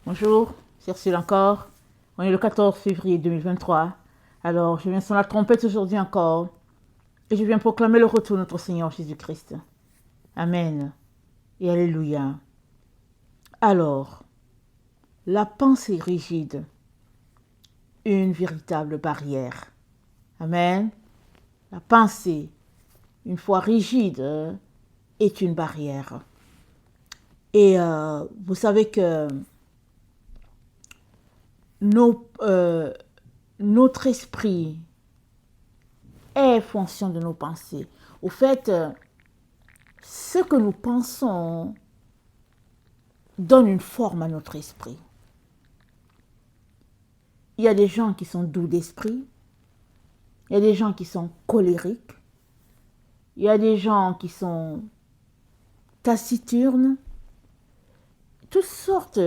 Bonjour, c'est Ursule encore. On est le 14 février 2023. Alors, je viens sur la trompette aujourd'hui encore et je viens proclamer le retour de notre Seigneur Jésus-Christ. Amen et Alléluia. Alors, la pensée rigide, une véritable barrière. Amen. La pensée, une fois rigide, est une barrière. Et vous savez que notre esprit est fonction de nos pensées. Au fait, ce que nous pensons donne une forme à notre esprit. Il y a des gens qui sont doux d'esprit, il y a des gens qui sont colériques, il y a des gens qui sont taciturnes. Toutes sortes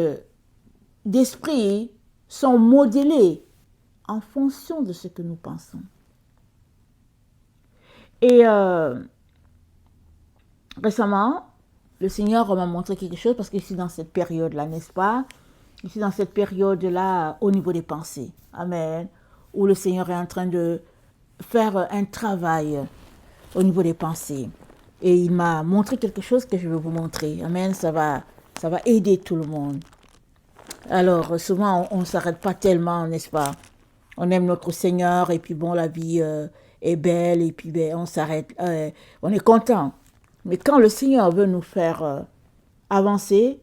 d'esprits sont modélés en fonction de ce que nous pensons. Et récemment, le Seigneur m'a montré quelque chose parce que je suis dans cette période-là, n'est-ce pas? Je suis dans cette période-là au niveau des pensées. Amen. Où le Seigneur est en train de faire un travail au niveau des pensées. Et il m'a montré quelque chose que je vais vous montrer. Amen. Ça va aider tout le monde. Alors, souvent, on ne s'arrête pas tellement, n'est-ce pas? On aime notre Seigneur et puis bon, la vie est belle et puis ben, on s'arrête. On est content. Mais quand le Seigneur veut nous faire avancer,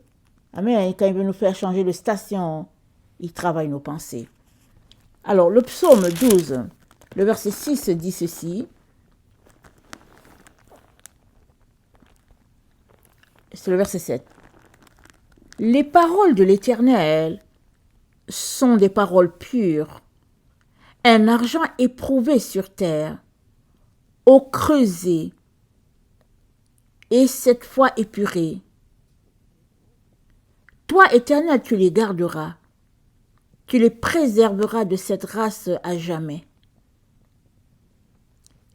amen, quand il veut nous faire changer de station, il travaille nos pensées. Alors, le psaume 12, le verset 6 dit ceci. C'est le verset 7. Les paroles de l'Éternel sont des paroles pures, un argent éprouvé sur terre, eau creusée, et cette fois épurée. Toi, Éternel, tu les garderas, tu les préserveras de cette race à jamais.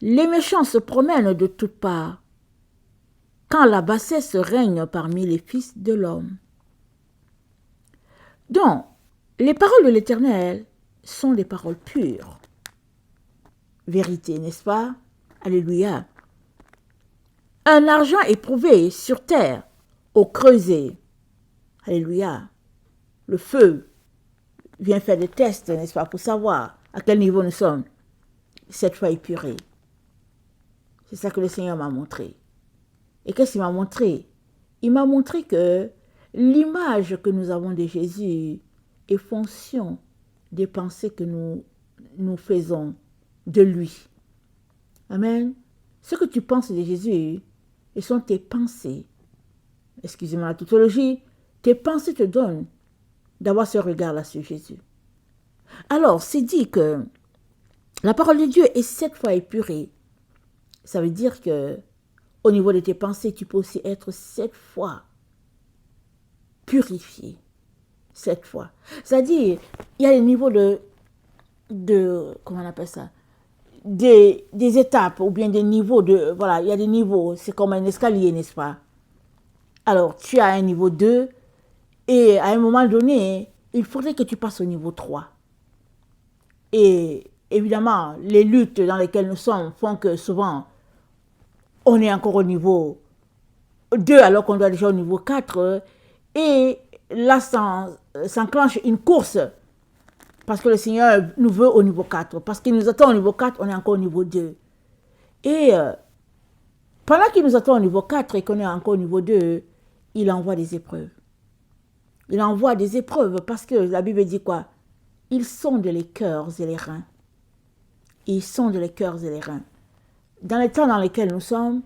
Les méchants se promènent de toutes parts, quand la bassesse règne parmi les fils de l'homme. Donc, les paroles de l'Éternel sont des paroles pures. Vérité, n'est-ce pas? Alléluia. Un argent éprouvé sur terre, eau creusée. Alléluia. Le feu vient faire des tests, n'est-ce pas, pour savoir à quel niveau nous sommes. Cette fois épurée. C'est ça que le Seigneur m'a montré. Et qu'est-ce qu'il m'a montré? Il m'a montré que l'image que nous avons de Jésus est fonction des pensées que nous faisons de lui. Amen. Ce que tu penses de Jésus, ce sont tes pensées. Excusez-moi la tautologie, tes pensées te donnent d'avoir ce regard-là sur Jésus. Alors, c'est dit que la parole de Dieu est 7 fois épurée. Ça veut dire que au niveau de tes pensées, tu peux aussi être 7 fois purifié. 7 fois. C'est-à-dire, il y a des niveaux comment on appelle ça? Des étapes ou bien des niveaux de... Voilà, il y a des niveaux. C'est comme un escalier, n'est-ce pas? Alors, tu as un niveau 2 et à un moment donné, il faudrait que tu passes au niveau 3. Et évidemment, les luttes dans lesquelles nous sommes font que souvent, on est encore au niveau 2 alors qu'on doit déjà au niveau 4. Et là, s'enclenche une course. Parce que le Seigneur nous veut au niveau 4. Parce qu'il nous attend au niveau 4, on est encore au niveau 2. Et pendant qu'il nous attend au niveau 4 et qu'on est encore au niveau 2, il envoie des épreuves. Il envoie des épreuves parce que la Bible dit quoi? Ils sondent les cœurs et les reins. Ils sondent les cœurs et les reins. Dans les temps dans lesquels nous sommes,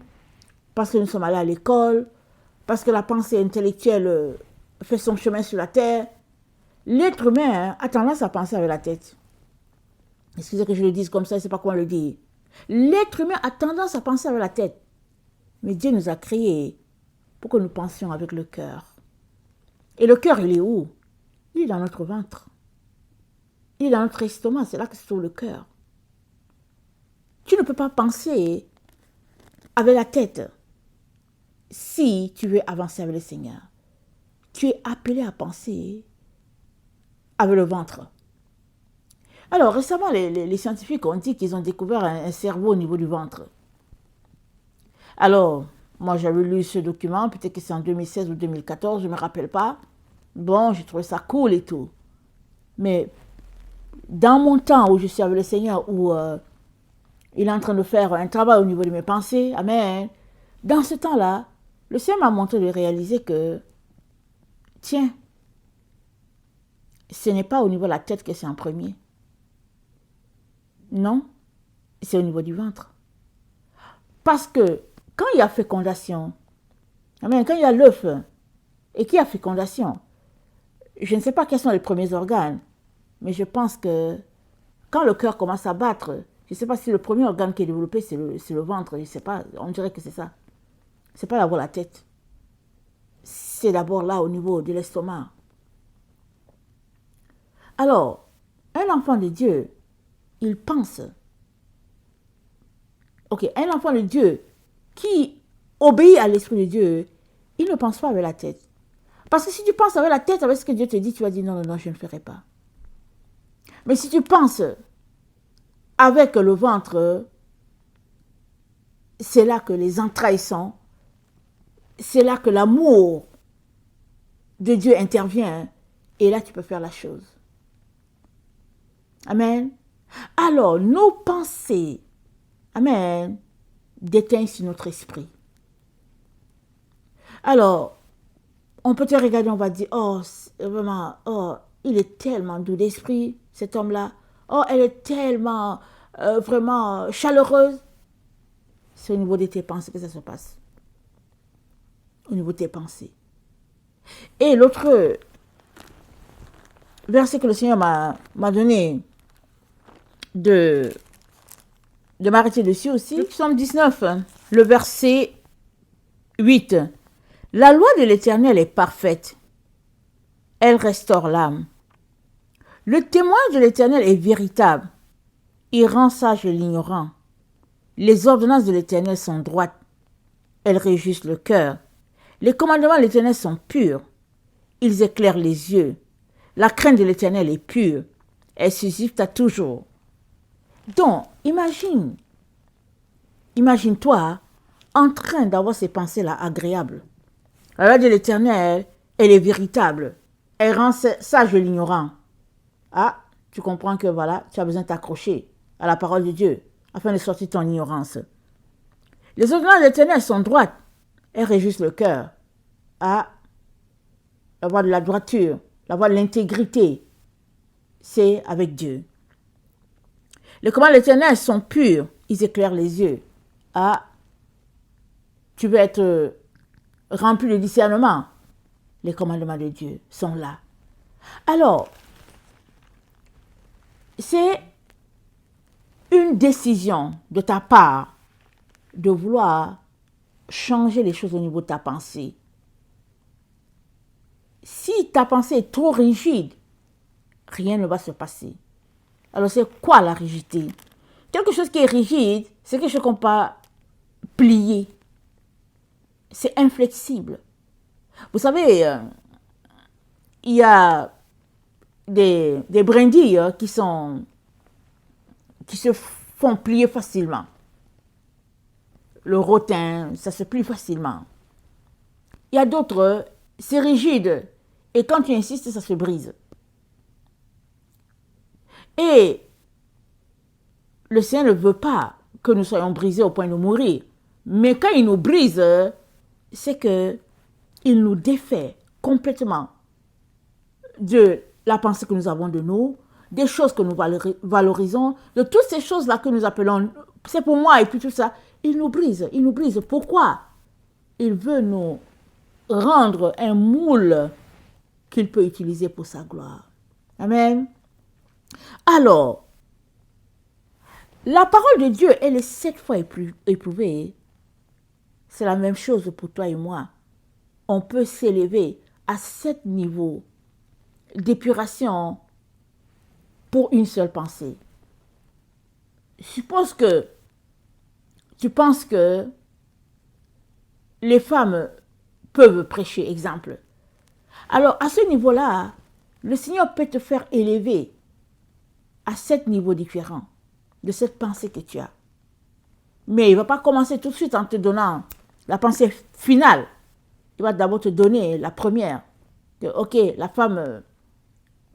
parce que nous sommes allés à l'école, parce que la pensée intellectuelle fait son chemin sur la terre, l'être humain a tendance à penser avec la tête. Excusez que je le dise comme ça, je ne sais pas comment le dire. L'être humain a tendance à penser avec la tête. Mais Dieu nous a créés pour que nous pensions avec le cœur. Et le cœur, il est où? Il est dans notre ventre. Il est dans notre estomac, c'est là que se trouve le cœur. Tu ne peux pas penser avec la tête si tu veux avancer avec le Seigneur. Tu es appelé à penser avec le ventre. Alors, récemment, les scientifiques ont dit qu'ils ont découvert un cerveau au niveau du ventre. Alors, moi, j'avais lu ce document, peut-être que c'est en 2016 ou 2014, je ne me rappelle pas. Bon, j'ai trouvé ça cool et tout. Mais dans mon temps où je suis avec le Seigneur, où il est en train de faire un travail au niveau de mes pensées, amen, dans ce temps-là, le Seigneur m'a montré de réaliser que, tiens, ce n'est pas au niveau de la tête que c'est en premier. Non, c'est au niveau du ventre. Parce que quand il y a fécondation, amen, quand il y a l'œuf et qu'il y a fécondation, je ne sais pas quels sont les premiers organes, mais je pense que quand le cœur commence à battre, je ne sais pas si le premier organe qui est développé, c'est le ventre, je ne sais pas, on dirait que c'est ça. Ce n'est pas d'abord la tête. C'est d'abord là au niveau de l'estomac. Alors, un enfant de Dieu, il pense. Ok, un enfant de Dieu qui obéit à l'Esprit de Dieu, il ne pense pas avec la tête. Parce que si tu penses avec la tête, avec ce que Dieu te dit, tu vas dire non, non, non, je ne ferai pas. Mais si tu penses avec le ventre, c'est là que les entrailles sont, c'est là que l'amour de Dieu intervient, et là tu peux faire la chose. Amen. Alors, nos pensées, amen, déteignent sur notre esprit. Alors, on peut te regarder, on va dire, oh, vraiment, oh, il est tellement doux d'esprit, cet homme-là. Oh, elle est tellement, vraiment chaleureuse. C'est au niveau de tes pensées que ça se passe. Au niveau de tes pensées. Et l'autre verset que le Seigneur m'a donné de m'arrêter dessus aussi, Psaume 19, le verset 8. La loi de l'Éternel est parfaite. Elle restaure l'âme. Le témoin de l'Éternel est véritable. Il rend sage l'ignorant. Les ordonnances de l'Éternel sont droites. Elles réjouissent le cœur. Les commandements de l'Éternel sont purs. Ils éclairent les yeux. La crainte de l'Éternel est pure. Elle subsiste à toujours. Donc, imagine-toi en train d'avoir ces pensées-là agréables. La loi de l'Éternel, elle est véritable. Elle rend sage l'ignorant. Ah, tu comprends que voilà, tu as besoin de t'accrocher à la parole de Dieu afin de sortir de ton ignorance. Les ordonnances de l'Éternel sont droites. Elles réjouissent le cœur. Ah, la voie de la droiture, la voie de l'intégrité, c'est avec Dieu. Les commandements de l'Éternel sont purs. Ils éclairent les yeux. Ah, tu veux être rempli de discernement. Les commandements de Dieu sont là. Alors, c'est une décision de ta part de vouloir changer les choses au niveau de ta pensée. Si ta pensée est trop rigide, rien ne va se passer. Alors, c'est quoi la rigidité? Quelque chose qui est rigide, c'est quelque chose qu'on peut plier. C'est inflexible. Vous savez, il y a des brindilles qui se font plier facilement. Le rotin, ça se plie facilement. Il y a d'autres, c'est rigide. Et quand tu insistes, ça se brise. Et le Seigneur ne veut pas que nous soyons brisés au point de mourir. Mais quand il nous brise, c'est qu'il nous défait complètement de la pensée que nous avons de nous, des choses que nous valorisons, de toutes ces choses-là que nous appelons, c'est pour moi, et puis tout ça, il nous brise. Pourquoi? Il veut nous rendre un moule qu'il peut utiliser pour sa gloire. Amen. Alors, la parole de Dieu, elle est 7 fois éprouvée. C'est la même chose pour toi et moi. On peut s'élever à 7 niveaux d'épuration pour une seule pensée. Suppose que tu penses que les femmes peuvent prêcher, exemple. Alors, à ce niveau-là, le Seigneur peut te faire élever à 7 niveaux différents de cette pensée que tu as. Mais il ne va pas commencer tout de suite en te donnant la pensée finale. Il va d'abord te donner la première. Que, ok, la femme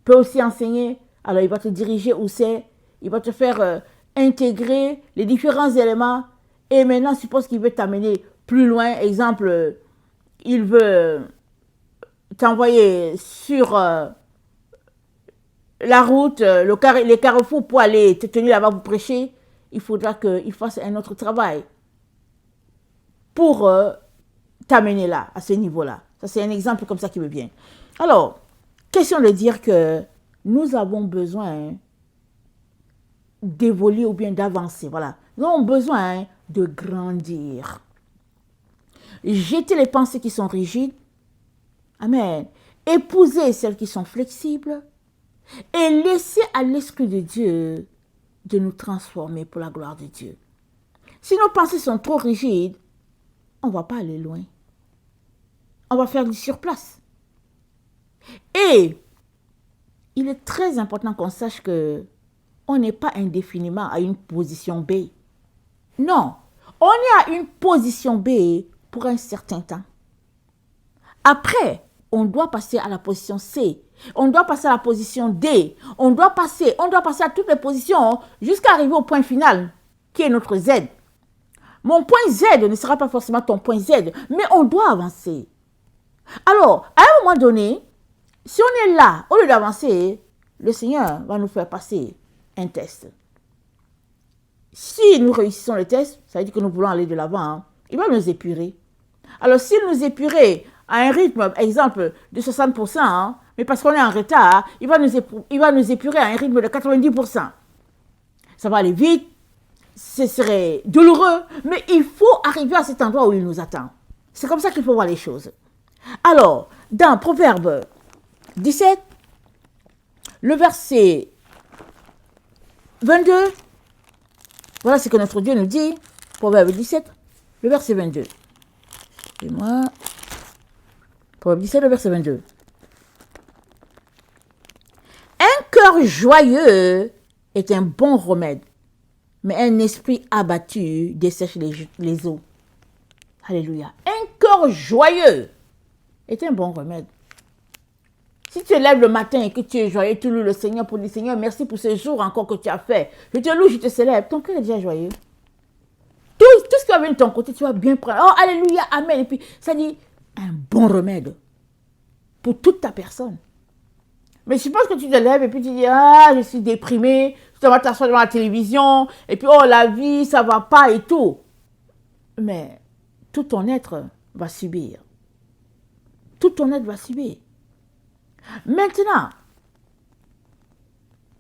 peut aussi enseigner. Alors il va te diriger où c'est. Il va te faire intégrer les différents éléments. Et maintenant, suppose qu'il veut t'amener plus loin. Exemple, il veut t'envoyer sur la route, les carrefours pour aller te tenir là-bas pour prêcher. Il faudra qu'il fasse un autre travail pour t'amener là, à ce niveau-là. Ça, c'est un exemple comme ça qui me vient. Alors, question de dire que nous avons besoin d'évoluer ou bien d'avancer. Voilà. Nous avons besoin de grandir. Jeter les pensées qui sont rigides. Amen. Épouser celles qui sont flexibles. Et laisser à l'Esprit de Dieu de nous transformer pour la gloire de Dieu. Si nos pensées sont trop rigides, on ne va pas aller loin. On va faire du surplace. Et il est très important qu'on sache que on n'est pas indéfiniment à une position B. Non, on est à une position B pour un certain temps. Après, on doit passer à la position C. On doit passer à la position D. On doit passer à toutes les positions jusqu'à arriver au point final, qui est notre Z. Mon point Z ne sera pas forcément ton point Z, mais on doit avancer. Alors, à un moment donné, si on est là, au lieu d'avancer, le Seigneur va nous faire passer un test. Si nous réussissons le test, ça veut dire que nous voulons aller de l'avant. Hein. Il va nous épurer. Alors, s'il nous épurait à un rythme, exemple, de 60%, hein, mais parce qu'on est en retard, il va nous épurer à un rythme de 90%. Ça va aller vite, ce serait douloureux, mais il faut arriver à cet endroit où il nous attend. C'est comme ça qu'il faut voir les choses. Alors, dans Proverbe 17, le verset 22, voilà ce que notre Dieu nous dit, Proverbe 17, le verset 22. Excusez-moi. Proverbe 17, le verset 22. Un cœur joyeux est un bon remède, mais un esprit abattu dessèche les eaux. Alléluia. Un cœur joyeux est un bon remède. Si tu te lèves le matin et que tu es joyeux, tu loues le Seigneur pour dire Seigneur, merci pour ce jour encore que tu as fait. Je te loue, je te célèbre. Ton cœur est déjà joyeux. Tout ce qui va venir de ton côté, tu vas bien prendre. Oh, alléluia, amen. Et puis, ça dit un bon remède pour toute ta personne. Mais je pense que tu te lèves et puis tu dis, ah, je suis déprimé, tu vas t'asseoir devant la télévision, et puis, oh, la vie, ça va pas et tout. Mais tout ton être va subir. Tout ton être va subir. Maintenant,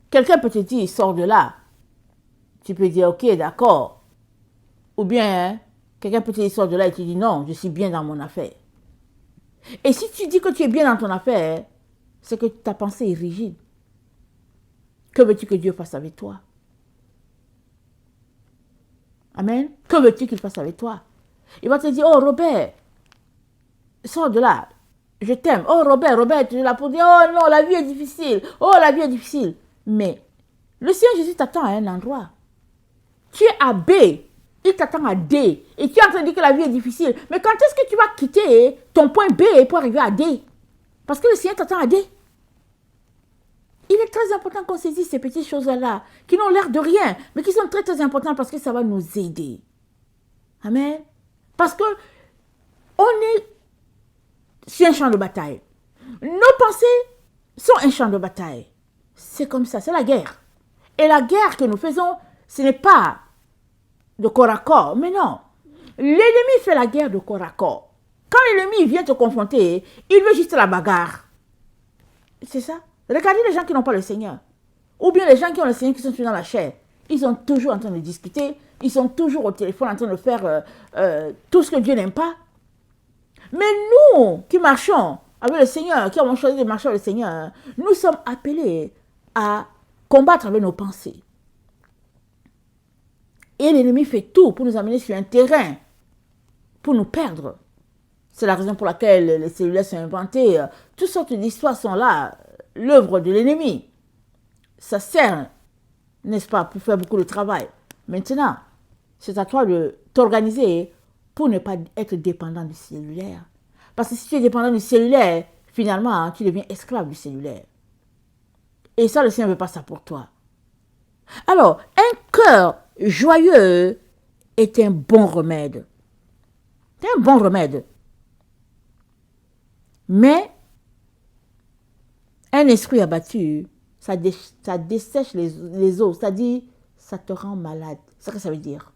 quelqu'un peut te dire, sors de là. Tu peux dire, ok, d'accord. Ou bien, hein, quelqu'un peut te dire, sors de là et tu dis, non, je suis bien dans mon affaire. Et si tu dis que tu es bien dans ton affaire, c'est que ta pensée est rigide. Que veux-tu que Dieu fasse avec toi? Amen. Que veux-tu qu'il fasse avec toi? Il va te dire, oh Robert, sors de là. Je t'aime. Oh Robert, tu es là pour dire, oh non, la vie est difficile. Oh, la vie est difficile. Mais le Seigneur Jésus t'attend à un endroit. Tu es à B, il t'attend à D. Et tu es en train de dire que la vie est difficile. Mais quand est-ce que tu vas quitter ton point B pour arriver à D? Parce que le Seigneur t'attend à D. Il est très important qu'on saisisse ces petites choses-là, qui n'ont l'air de rien, mais qui sont très très importantes parce que ça va nous aider. Amen. Parce que on est sur un champ de bataille. Nos pensées sont un champ de bataille. C'est comme ça, c'est la guerre. Et la guerre que nous faisons, ce n'est pas de corps à corps, mais non. L'ennemi fait la guerre de corps à corps. Quand l'ennemi vient te confronter, il veut juste la bagarre. C'est ça. Regardez les gens qui n'ont pas le Seigneur. Ou bien les gens qui ont le Seigneur qui sont dans la chair. Ils sont toujours en train de discuter. Ils sont toujours au téléphone en train de faire tout ce que Dieu n'aime pas. Mais nous qui marchons avec le Seigneur, qui avons choisi de marcher avec le Seigneur, nous sommes appelés à combattre avec nos pensées. Et l'ennemi fait tout pour nous amener sur un terrain, pour nous perdre. C'est la raison pour laquelle les cellulaires sont inventées. Toutes sortes d'histoires sont là. l'œuvre de l'ennemi. Ça sert, n'est-ce pas, pour faire beaucoup de travail. Maintenant, c'est à toi de t'organiser pour ne pas être dépendant du cellulaire. Parce que si tu es dépendant du cellulaire, finalement, tu deviens esclave du cellulaire. Et ça, le Seigneur ne veut pas ça pour toi. Alors, un cœur joyeux est un bon remède. C'est un bon remède. Mais, un esprit abattu, ça dessèche les os. C'est-à-dire, ça te rend malade. C'est ce que ça veut dire.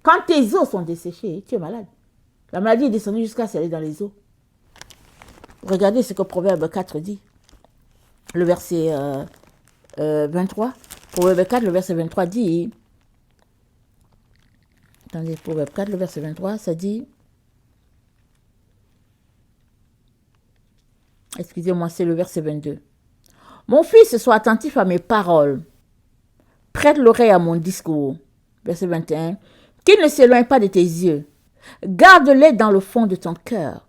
Quand tes os sont desséchés, tu es malade. La maladie est descendue jusqu'à s'aller dans les os. Regardez ce que Proverbe 4 dit. Le verset 23. Proverbe 4, le verset 23 dit... Attendez, Proverbe 4, le verset 23, ça dit... Excusez-moi, c'est le verset 22. Mon fils, sois attentif à mes paroles. Prête l'oreille à mon discours. Verset 21. Qu'il ne s'éloigne pas de tes yeux. Garde-les dans le fond de ton cœur.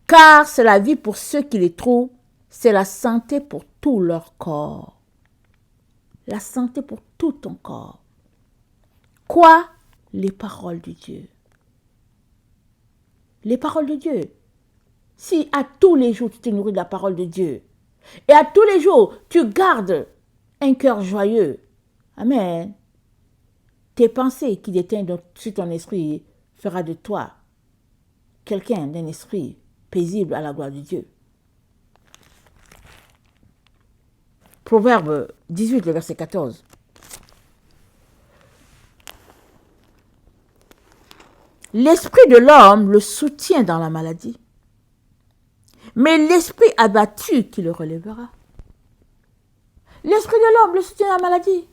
Car c'est la vie pour ceux qui les trouvent. C'est la santé pour tout leur corps. La santé pour tout ton corps. Quoi? Les paroles de Dieu. Les paroles de Dieu. Si à tous les jours tu te nourris de la parole de Dieu, et à tous les jours tu gardes un cœur joyeux, amen, tes pensées qui détiennent sur ton esprit fera de toi quelqu'un d'un esprit paisible à la gloire de Dieu. Proverbe 18, le verset 14. L'esprit de l'homme le soutient dans la maladie, mais l'esprit abattu qui le relèvera. L'esprit de l'homme le soutient dans la maladie.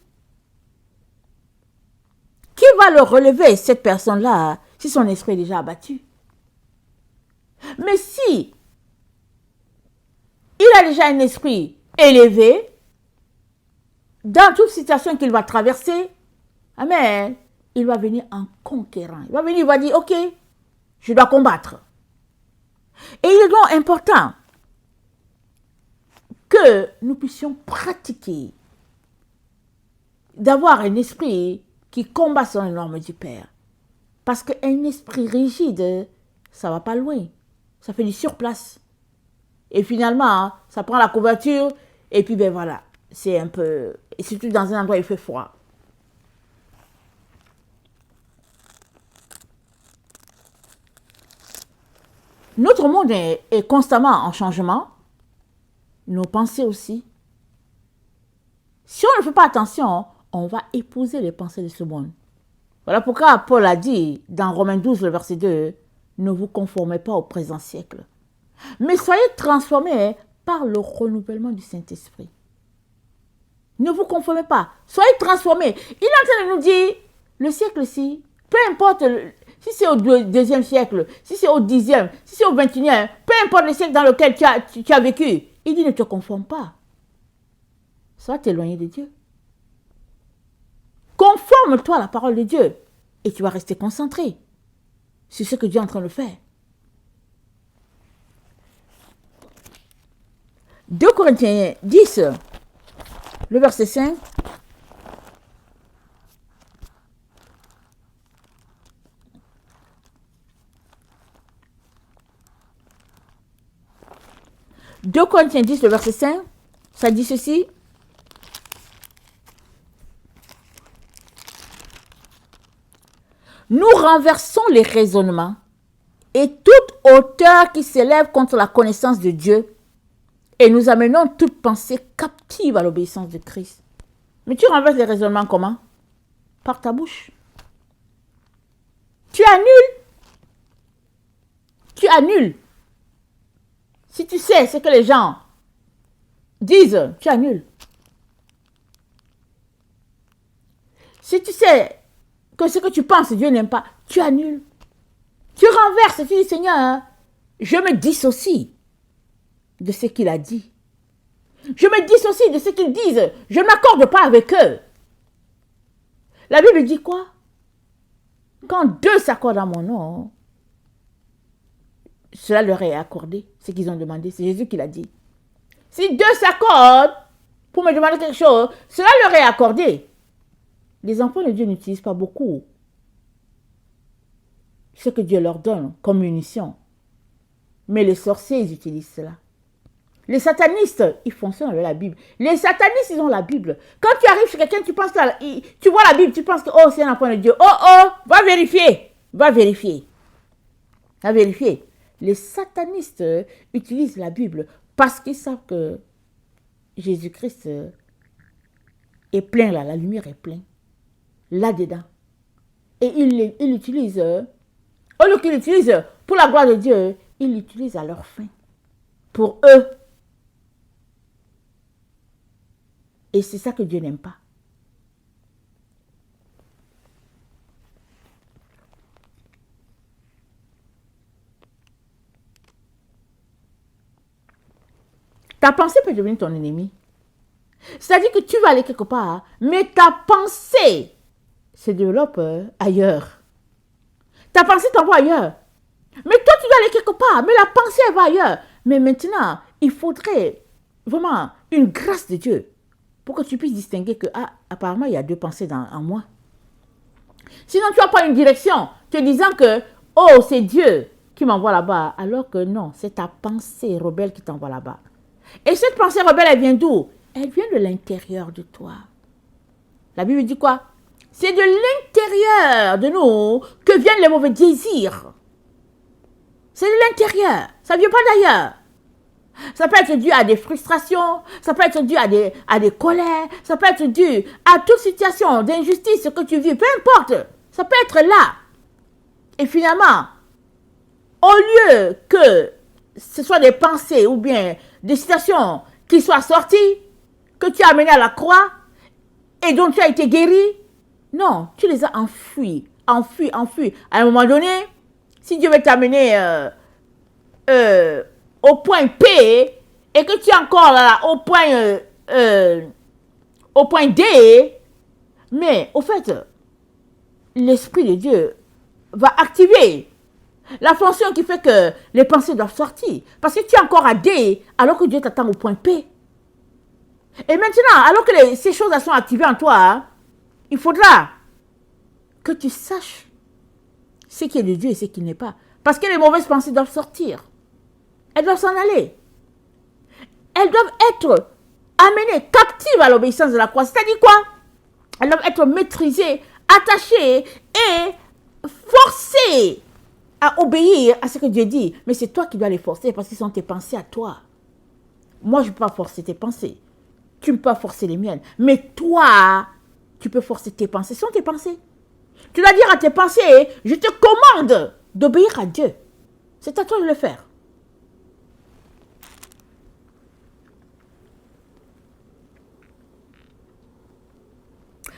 Qui va le relever, cette personne-là, si son esprit est déjà abattu? Mais si il a déjà un esprit élevé, dans toute situation qu'il va traverser, amen, il va venir en conquérant. Il va venir, il va dire, ok, je dois combattre. Et il est donc important que nous puissions pratiquer, d'avoir un esprit qui combat sur les normes du Père. Parce qu'un esprit rigide, ça ne va pas loin. Ça fait du surplace. Et finalement, ça prend la couverture, et puis ben voilà, c'est un peu... Et surtout dans un endroit où il fait froid. Notre monde est constamment en changement. Nos pensées aussi. Si on ne fait pas attention, on va épouser les pensées de ce monde. Voilà pourquoi Paul a dit dans Romains 12, le verset 2, « Ne vous conformez pas au présent siècle, mais soyez transformés par le renouvellement du Saint-Esprit. » Ne vous conformez pas, soyez transformés. Il est en train de nous dire, le siècle-ci, peu importe... Si c'est au deuxième siècle, si c'est au 10e, si c'est au 21e, peu importe le siècle dans lequel tu as vécu, il dit ne te conforme pas. Sois éloigné de Dieu. Conforme-toi à la parole de Dieu et tu vas rester concentré sur ce que Dieu est en train de faire. 2 Corinthiens 10, le verset 5. 2 Corinthiens 10, le verset 5, ça dit ceci. Nous renversons les raisonnements et toute hauteur qui s'élève contre la connaissance de Dieu et nous amenons toute pensée captive à l'obéissance de Christ. Mais tu renverses les raisonnements comment? Par ta bouche. Tu annules. Tu annules. Si tu sais ce que les gens disent, tu annules. Si tu sais que ce que tu penses, Dieu n'aime pas, tu annules. Tu renverses, tu dis, Seigneur, je me dissocie de ce qu'il a dit. Je me dissocie de ce qu'ils disent. Je ne m'accorde pas avec eux. La Bible dit quoi? Quand deux s'accordent à mon nom, cela leur est accordé, ce qu'ils ont demandé. C'est Jésus qui l'a dit. Si deux s'accordent pour me demander quelque chose, cela leur est accordé. Les enfants de Dieu n'utilisent pas beaucoup ce que Dieu leur donne comme munition. Mais les sorciers, ils utilisent cela. Les satanistes, ils fonctionnent avec la Bible. Les satanistes, ils ont la Bible. Quand tu arrives chez quelqu'un, tu penses tu vois la Bible, tu penses que oh, c'est un enfant de Dieu. Oh, oh, va vérifier. Va vérifier. Va vérifier. Les satanistes utilisent la Bible parce qu'ils savent que Jésus-Christ est plein là, la lumière est pleine. Là-dedans. Et ils l'utilisent, au lieu qu'ils l'utilisent pour la gloire de Dieu, ils l'utilisent à leur fin. Pour eux. Et c'est ça que Dieu n'aime pas. Ta pensée peut devenir ton ennemi. C'est-à-dire que tu vas aller quelque part, mais ta pensée se développe ailleurs. Ta pensée t'envoie ailleurs. Mais toi, tu dois aller quelque part, mais la pensée, elle va ailleurs. Mais maintenant, il faudrait vraiment une grâce de Dieu pour que tu puisses distinguer que, apparemment, il y a deux pensées en moi. Sinon, tu vas prendre une direction te disant que, oh, c'est Dieu qui m'envoie là-bas, alors que non, c'est ta pensée rebelle qui t'envoie là-bas. Et cette pensée rebelle, elle vient d'où? Elle vient de l'intérieur de toi. La Bible dit quoi? C'est de l'intérieur de nous que viennent les mauvais désirs. C'est de l'intérieur. Ça ne vient pas d'ailleurs. Ça peut être dû à des frustrations, ça peut être dû à des colères, ça peut être dû à toute situation d'injustice que tu vis, peu importe. Ça peut être là. Et finalement, au lieu que ce soit des pensées ou bien des situations qui soient sorties, que tu as amenées à la croix et dont tu as été guéri, non, tu les as enfuies. À un moment donné, si Dieu veut t'amener au point P et que tu es encore là au point D, mais au fait, l'Esprit de Dieu va activer la fonction qui fait que les pensées doivent sortir. Parce que tu es encore à D alors que Dieu t'attend au point P. Et maintenant, alors que ces choses-là sont activées en toi, hein, il faudra que tu saches ce qui est de Dieu et ce qui n'est pas. Parce que les mauvaises pensées doivent sortir. Elles doivent s'en aller. Elles doivent être amenées captives à l'obéissance de la croix. C'est-à-dire quoi? Elles doivent être maîtrisées, attachées et forcées à obéir à ce que Dieu dit. Mais c'est toi qui dois les forcer parce que ce sont tes pensées à toi. Moi, je ne peux pas forcer tes pensées. Tu ne peux pas forcer les miennes. Mais toi, tu peux forcer tes pensées. Ce sont tes pensées. Tu dois dire à tes pensées, je te commande d'obéir à Dieu. C'est à toi de le faire.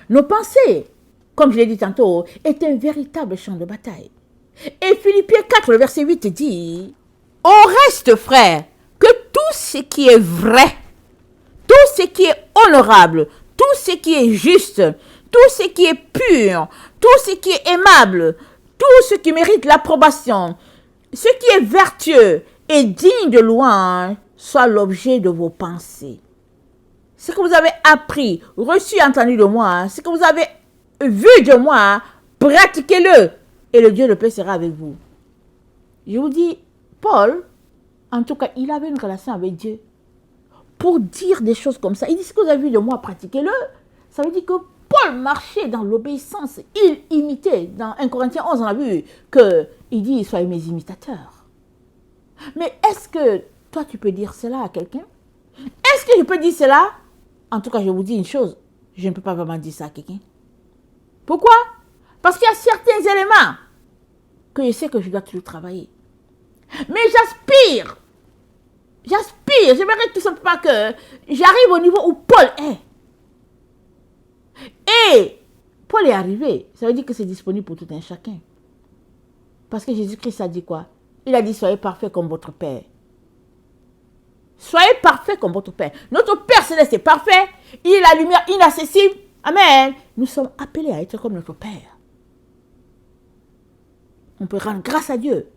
Nos pensées, comme je l'ai dit tantôt, est un véritable champ de bataille. Et Philippiens 4, le verset 8 dit, au reste, frère, que tout ce qui est vrai, tout ce qui est honorable, tout ce qui est juste, tout ce qui est pur, tout ce qui est aimable, tout ce qui mérite l'approbation, ce qui est vertueux et digne de louange, soit l'objet de vos pensées. Ce que vous avez appris, reçu, entendu de moi, ce que vous avez vu de moi, pratiquez-le et le Dieu de paix sera avec vous. Je vous dis, Paul, en tout cas, il avait une relation avec Dieu. Pour dire des choses comme ça, il dit ce que vous avez vu de moi, pratiquez-le. Ça veut dire que Paul marchait dans l'obéissance. Il imitait. Dans 1 Corinthiens 11, on a vu qu'il dit, soyez mes imitateurs. Mais est-ce que toi, tu peux dire cela à quelqu'un? Est-ce que je peux dire cela? En tout cas, je vous dis une chose, je ne peux pas vraiment dire ça à quelqu'un. Pourquoi? Parce qu'il y a certains éléments que je sais que je dois toujours travailler. Mais j'aimerais tout simplement que j'arrive au niveau où Paul est. Et Paul est arrivé, ça veut dire que c'est disponible pour tout un chacun. Parce que Jésus-Christ a dit quoi? Il a dit, soyez parfaits comme votre Père. Soyez parfaits comme votre Père. Notre Père céleste est parfait. Il est la lumière inaccessible. Amen. Nous sommes appelés à être comme notre Père. On peut rendre grâce à Dieu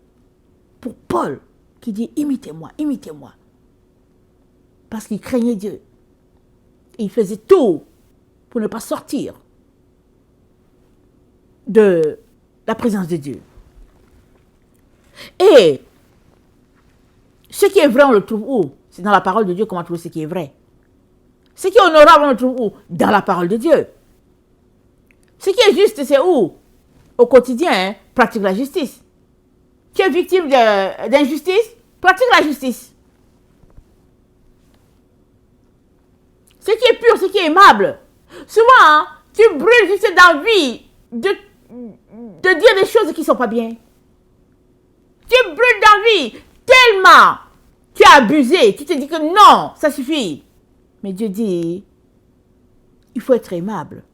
pour Paul qui dit, imitez-moi, imitez-moi. parce qu'il craignait Dieu. Et il faisait tout pour ne pas sortir de la présence de Dieu. Et ce qui est vrai, on le trouve où? C'est dans la parole de Dieu comment trouver ce qui est vrai. Ce qui est honorable, on le trouve où? Dans la parole de Dieu. Ce qui est juste, c'est où? Au quotidien, hein, pratique la justice. Tu es victime d'injustice? Pratique la justice. Ce qui est pur, ce qui est aimable. Souvent, hein, tu brûles juste d'envie de dire des choses qui ne sont pas bien. Tu brûles d'envie tellement tu as abusé, tu te dis que non, ça suffit. Mais Dieu dit, il faut être aimable.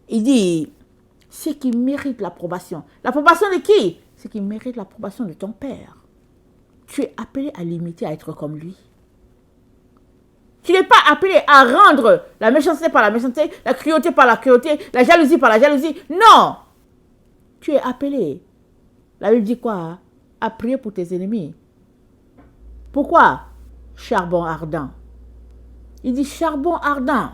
Il dit, ceux qui méritent l'approbation. L'approbation de qui? Ceux qui méritent l'approbation de ton Père. Tu es appelé à l'imiter, à être comme lui. Tu n'es pas appelé à rendre la méchanceté par la méchanceté, la cruauté par la cruauté, la jalousie par la jalousie. Non! Tu es appelé. La Bible dit quoi? À prier pour tes ennemis. Pourquoi? Charbon ardent. Il dit charbon ardent.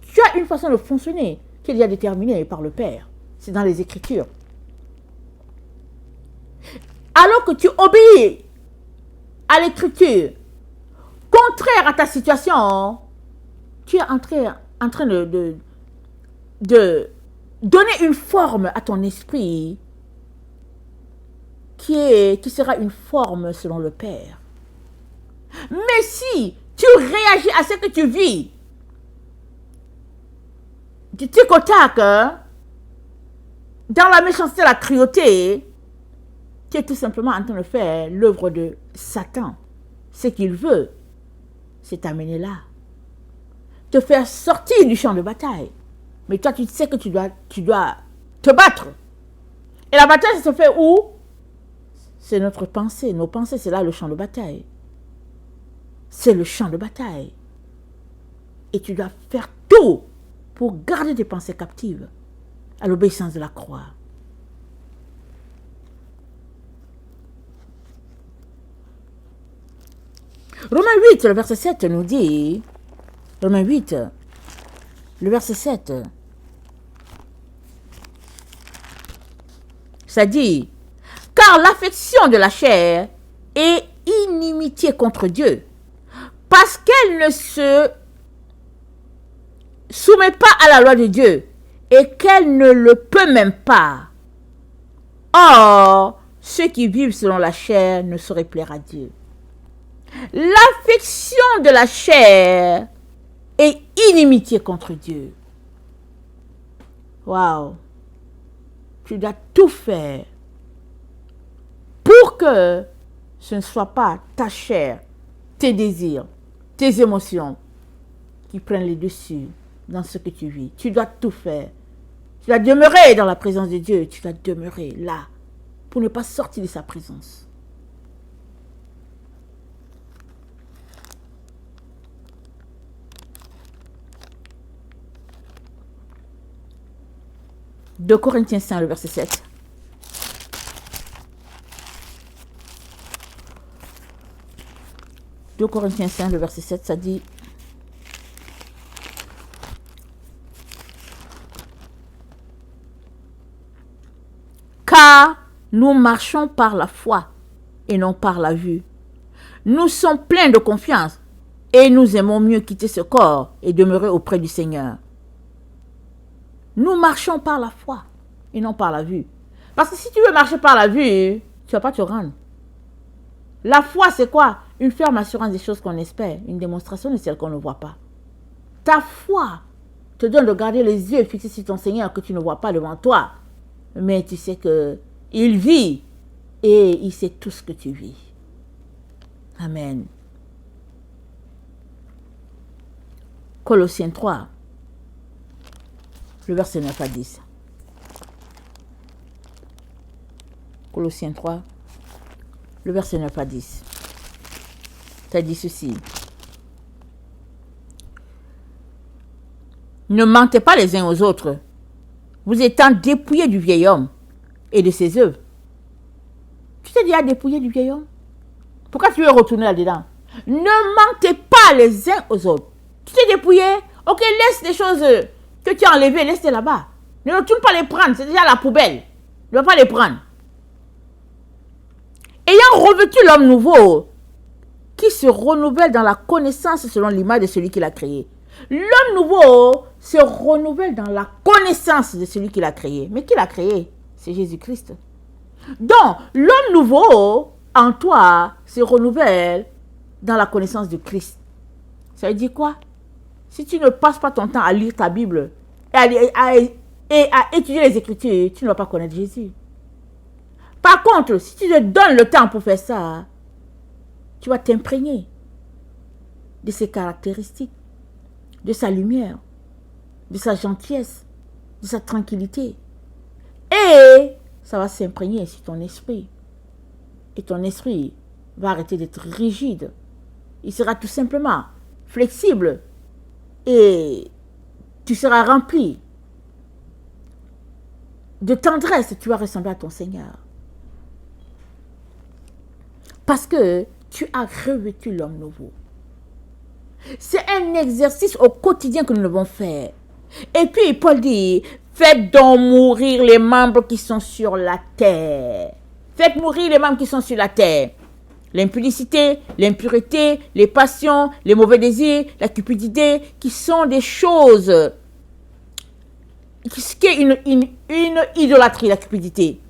Tu as une façon de fonctionner qui est déjà déterminée par le Père. C'est dans les Écritures. Alors que tu obéis à l'Écriture, contraire à ta situation, tu es en train de donner une forme à ton esprit qui sera une forme selon le Père. Mais si tu réagis à ce que tu vis, du tic au tac, hein, dans la méchanceté, la cruauté, tu es tout simplement en train de faire l'œuvre de Satan. Ce qu'il veut, c'est t'amener là. Te faire sortir du champ de bataille. Mais toi, tu sais que tu dois te battre. Et la bataille, ça se fait où? C'est notre pensée. Nos pensées, c'est là le champ de bataille. C'est le champ de bataille. Et tu dois faire tout pour garder tes pensées captives à l'obéissance de la croix. Romains 8, le verset 7 nous dit, Romains 8, le verset 7, ça dit, car l'affection de la chair est inimitié contre Dieu, parce qu'elle ne se soumet pas à la loi de Dieu et qu'elle ne le peut même pas. Or, ceux qui vivent selon la chair ne sauraient plaire à Dieu. L'affection de la chair est inimitié contre Dieu. Waouh! Tu dois tout faire pour que ce ne soit pas ta chair, tes désirs, tes émotions qui prennent les dessus dans ce que tu vis. Tu dois tout faire. Tu dois demeurer dans la présence de Dieu. Tu dois demeurer là pour ne pas sortir de sa présence. De Corinthiens 5, le verset 7. De Corinthiens 5, le verset 7, ça dit, car nous marchons par la foi et non par la vue. Nous sommes pleins de confiance et nous aimons mieux quitter ce corps et demeurer auprès du Seigneur. Nous marchons par la foi et non par la vue. Parce que si tu veux marcher par la vue, tu ne vas pas te rendre. La foi, c'est quoi? Une ferme assurance des choses qu'on espère, une démonstration de celles qu'on ne voit pas. Ta foi te donne de garder les yeux fixés sur ton Seigneur que tu ne vois pas devant toi. Mais tu sais qu'il vit et il sait tout ce que tu vis. Amen. Colossiens 3, le verset 9 à 10. Colossiens 3, le verset 9 à 10. Ça dit ceci. Ne mentez pas les uns aux autres, vous étant dépouillés du vieil homme et de ses œuvres. Tu t'es déjà dépouillé du vieil homme? Pourquoi tu veux retourner là-dedans? Ne mentez pas les uns aux autres. Tu t'es dépouillé? Ok, laisse les choses que tu as enlevées, laisse-les là-bas. Ne retourne pas les prendre, c'est déjà la poubelle. Ne va pas les prendre. Ayant revêtu l'homme nouveau, qui se renouvelle dans la connaissance selon l'image de celui qui l'a créé. L'homme nouveau se renouvelle dans la connaissance de celui qui l'a créé. Mais qui l'a créé? C'est Jésus-Christ. Donc, l'homme nouveau en toi se renouvelle dans la connaissance de Christ. Ça veut dire quoi? Si tu ne passes pas ton temps à lire ta Bible et à étudier les Écritures, tu ne vas pas connaître Jésus. Par contre, si tu te donnes le temps pour faire ça, tu vas t'imprégner de ses caractéristiques, de sa lumière, de sa gentillesse, de sa tranquillité. Et ça va s'imprégner sur ton esprit. Et ton esprit va arrêter d'être rigide. Il sera tout simplement flexible. Et tu seras rempli de tendresse. Tu vas ressembler à ton Seigneur. Parce que tu as revêtu l'homme nouveau. C'est un exercice au quotidien que nous devons faire. Et puis Paul dit, faites donc mourir les membres qui sont sur la terre. Faites mourir les membres qui sont sur la terre. L'impudicité, l'impureté, les passions, les mauvais désirs, la cupidité, qui sont des choses, ce qui est une idolâtrie, la cupidité.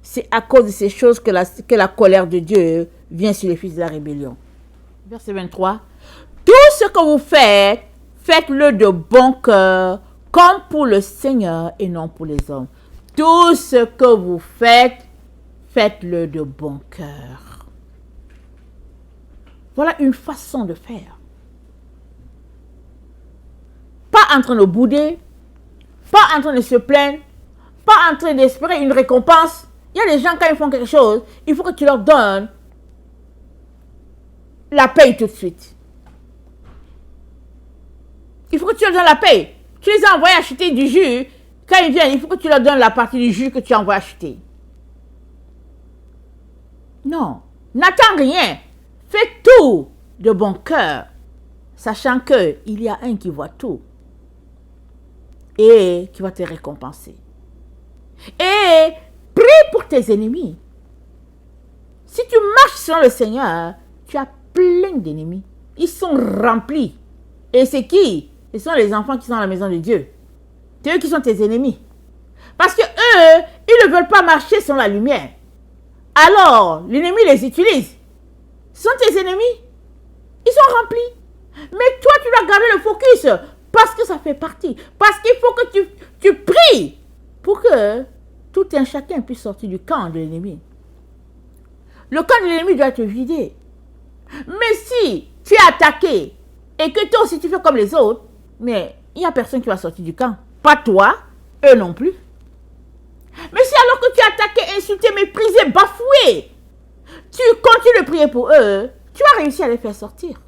C'est à cause de ces choses que la colère de Dieu vient sur les fils de la rébellion. Verset 23. Tout ce que vous faites, faites-le de bon cœur, comme pour le Seigneur et non pour les hommes. Tout ce que vous faites, faites-le de bon cœur. Voilà une façon de faire. Pas en train de bouder, pas en train de se plaindre, pas en train d'espérer une récompense. Il y a des gens, quand ils font quelque chose, il faut que tu leur donnes la paye tout de suite. Il faut que tu leur donnes la paye. Tu les as envoyés acheter du jus. Quand ils viennent, il faut que tu leur donnes la partie du jus que tu as envoyé acheter. Non, n'attends rien. Fais tout de bon cœur, sachant qu'il y a un qui voit tout et qui va te récompenser. Et prie pour tes ennemis. Si tu marches selon le Seigneur, tu as plein d'ennemis. Ils sont remplis. Et c'est qui? Ce sont les enfants qui sont dans la maison de Dieu. C'est eux qui sont tes ennemis. Parce que eux, ils ne veulent pas marcher selon la lumière. Alors, l'ennemi les utilise. Ce sont tes ennemis. Ils sont remplis. Mais toi, tu dois garder le focus. Parce que ça fait partie. Parce qu'il faut que tu pries. Pour que tout un chacun puisse sortir du camp de l'ennemi. Le camp de l'ennemi doit être vidé. Mais si tu es attaqué et que toi aussi tu fais comme les autres, mais il n'y a personne qui va sortir du camp. Pas toi, eux non plus. Mais si alors que tu es attaqué, insulté, méprisé, bafoué, tu continues de prier pour eux, tu vas réussir à les faire sortir.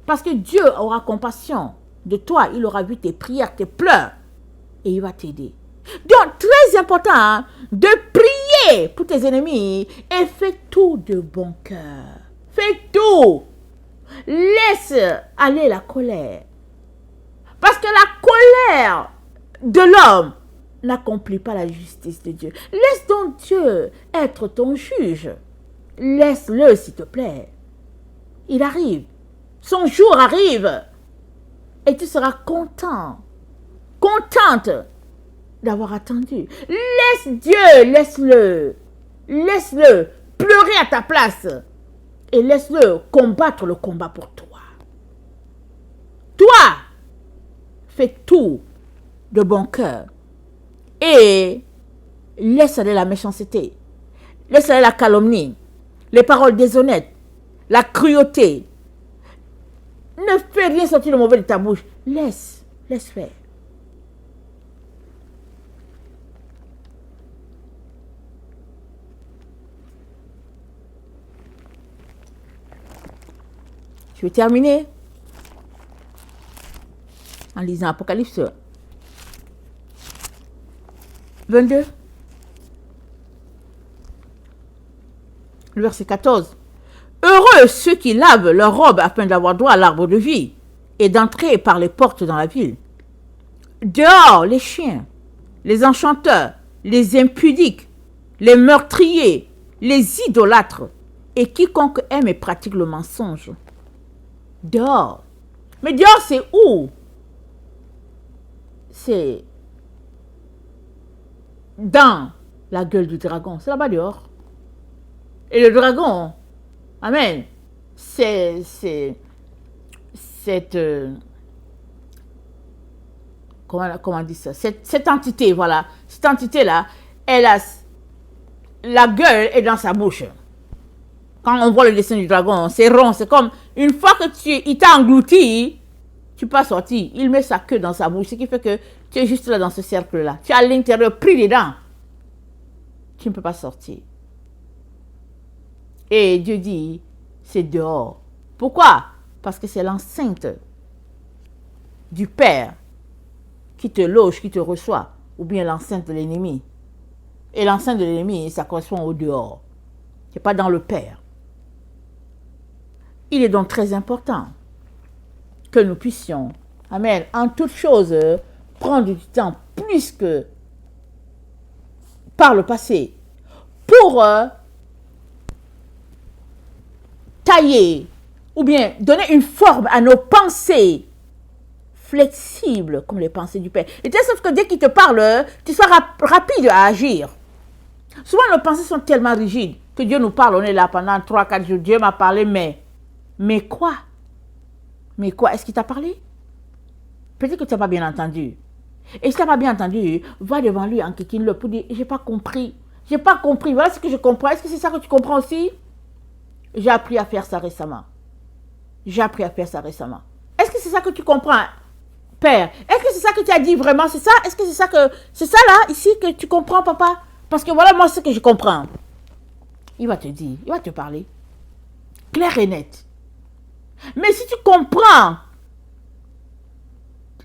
Parce que Dieu aura compassion de toi. Il aura vu tes prières, tes pleurs. Et il va t'aider. Donc, très important de prier pour tes ennemis. Et fais tout de bon cœur. Fais tout. Laisse aller la colère. Parce que la colère de l'homme n'accomplit pas la justice de Dieu. Laisse donc Dieu être ton juge. Laisse-le, s'il te plaît. Il arrive. Son jour arrive. Et tu seras content. Contente d'avoir attendu. Laisse Dieu, laisse-le. Laisse-le pleurer à ta place. Et laisse-le combattre le combat pour toi. Toi, fais tout de bon cœur. Et laisse aller la méchanceté. Laisse aller la calomnie. Les paroles déshonnêtes. La cruauté. Ne fais rien sortir de mauvais de ta bouche. Laisse faire. Je vais terminer en lisant Apocalypse 22, le verset 14. Heureux ceux qui lavent leurs robes afin d'avoir droit à l'arbre de vie et d'entrer par les portes dans la ville. Dehors les chiens, les enchanteurs, les impudiques, les meurtriers, les idolâtres et quiconque aime et pratique le mensonge. Dehors. Mais dehors, c'est où? C'est dans la gueule du dragon. C'est là-bas dehors. Et le dragon, amen, c'est cette... comment on dit ça? Cette entité, voilà. Cette entité-là, elle a... La gueule est dans sa bouche. Quand on voit le dessin du dragon, c'est rond. C'est comme une fois que il t'a englouti, tu peux pas sortir. Il met sa queue dans sa bouche, ce qui fait que tu es juste là dans ce cercle-là. Tu es à l'intérieur, pris dedans. Tu ne peux pas sortir. Et Dieu dit, c'est dehors. Pourquoi? Parce que c'est l'enceinte du Père qui te loge, qui te reçoit, ou bien l'enceinte de l'ennemi. Et l'enceinte de l'ennemi, ça correspond au dehors. Ce n'est pas dans le Père. Il est donc très important que nous puissions, amen, en toute chose, prendre du temps plus que par le passé pour tailler ou bien donner une forme à nos pensées flexibles comme les pensées du Père. Et de sorte que dès qu'il te parle, tu sois rapide à agir. Souvent nos pensées sont tellement rigides que Dieu nous parle, on est là pendant 3-4 jours, Dieu m'a parlé, mais quoi? Mais quoi? Est-ce qu'il t'a parlé? Peut-être que tu n'as pas bien entendu. Et si tu n'as pas bien entendu, va devant lui en kékine-le pour dire, j'ai pas compris. J'ai pas compris. Voilà ce que je comprends. Est-ce que c'est ça que tu comprends aussi? J'ai appris à faire ça récemment. J'ai appris à faire ça récemment. Est-ce que c'est ça que tu comprends, Père? Est-ce que c'est ça que tu as dit vraiment? C'est ça? Est-ce que c'est ça là, ici, que tu comprends, papa? Parce que voilà, moi, ce que je comprends. Il va te dire, il va te parler. Clair et net. Mais si tu comprends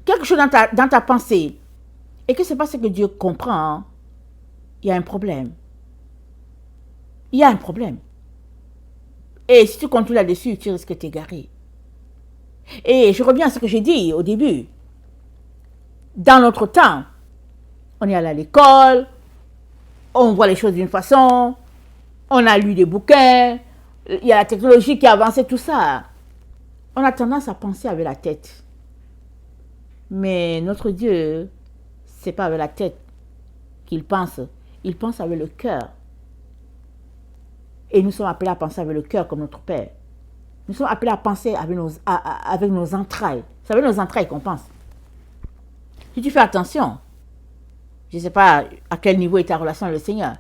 quelque chose dans ta pensée et que ce n'est pas ce que Dieu comprend, il y a un problème. Il y a un problème. Et si tu continues là-dessus, tu risques de t'égarer. Et je reviens à ce que j'ai dit au début. Dans notre temps, on est allé à l'école, on voit les choses d'une façon, on a lu des bouquins, il y a la technologie qui a avancé, tout ça. On a tendance à penser avec la tête. Mais notre Dieu, ce n'est pas avec la tête qu'il pense. Il pense avec le cœur. Et nous sommes appelés à penser avec le cœur comme notre Père. Nous sommes appelés à penser avec nos entrailles. C'est avec nos entrailles qu'on pense. Si tu fais attention, je ne sais pas à quel niveau est ta relation avec le Seigneur,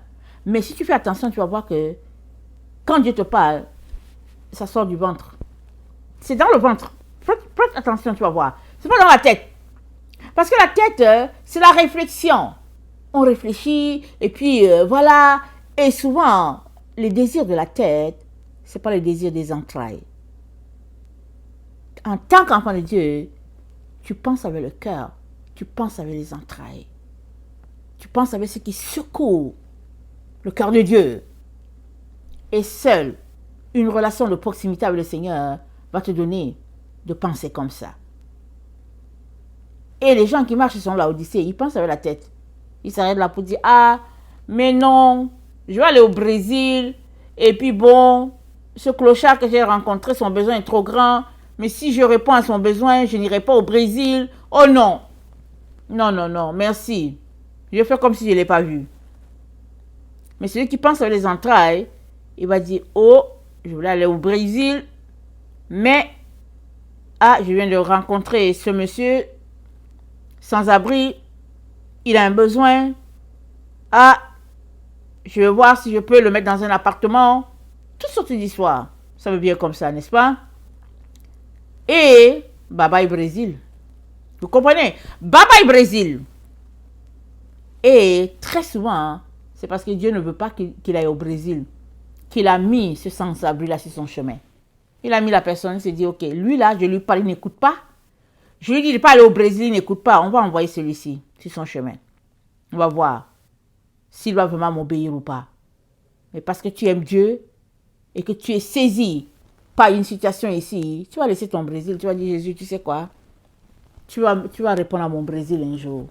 mais si tu fais attention, tu vas voir que quand Dieu te parle, ça sort du ventre. C'est dans le ventre. Prête attention, tu vas voir. C'est pas dans la tête. Parce que la tête, c'est la réflexion. On réfléchit, et puis voilà. Et souvent, les désirs de la tête, ce n'est pas les désirs des entrailles. En tant qu'enfant de Dieu, tu penses avec le cœur, tu penses avec les entrailles. Tu penses avec ce qui secoue le cœur de Dieu. Et seule une relation de proximité avec le Seigneur va te donner de penser comme ça. Et les gens qui marchent sont là au lycée, ils pensent avec la tête. Ils s'arrêtent là pour dire, ah, mais non, je vais aller au Brésil, et puis bon, ce clochard que j'ai rencontré, son besoin est trop grand, mais si je réponds à son besoin, je n'irai pas au Brésil. Oh non, non, merci. Je vais faire comme si je ne l'ai pas vu. Mais celui qui pense avec les entrailles, il va dire, oh, je voulais aller au Brésil, mais, ah, je viens de rencontrer ce monsieur, sans abri, il a un besoin, ah, je vais voir si je peux le mettre dans un appartement. Toutes sortes d'histoires. Ça veut bien comme ça, n'est-ce pas? Et bye bye Brésil. Vous comprenez? Bye bye Brésil. Et très souvent, c'est parce que Dieu ne veut pas qu'il aille au Brésil, qu'il a mis ce sans-abri là sur son chemin. Il a mis la personne, il s'est dit, ok, lui là, je lui parle, il n'écoute pas. Je lui dis de ne pas aller au Brésil, il n'écoute pas. On va envoyer celui-ci sur son chemin. On va voir s'il va vraiment m'obéir ou pas. Mais parce que tu aimes Dieu, et que tu es saisi par une situation ici, tu vas laisser ton Brésil, tu vas dire Jésus, tu sais quoi, tu vas répondre à mon Brésil un jour.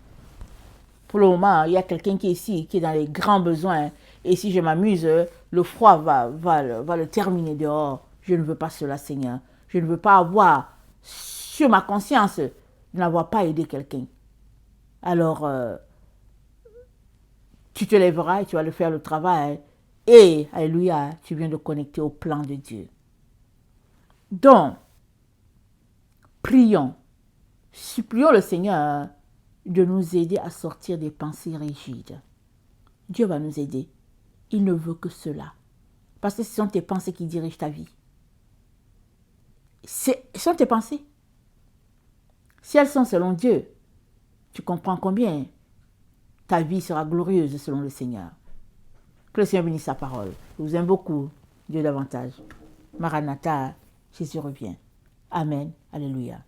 Pour le moment, il y a quelqu'un qui est ici, qui est dans les grands besoins. Et si je m'amuse, le froid va le terminer dehors. Je ne veux pas cela, Seigneur. Je ne veux pas avoir sur ma conscience de n'avoir pas aidé quelqu'un. Alors, tu te lèveras et tu vas le faire le travail. Et, alléluia, tu viens de connecter au plan de Dieu. Donc, prions, supplions le Seigneur de nous aider à sortir des pensées rigides. Dieu va nous aider. Il ne veut que cela. Parce que ce sont tes pensées qui dirigent ta vie. Ce sont tes pensées. Si elles sont selon Dieu, tu comprends combien ta vie sera glorieuse selon le Seigneur. Que le Seigneur bénisse sa parole. Je vous aime beaucoup. Dieu davantage. Maranatha, Jésus revient. Amen. Alléluia.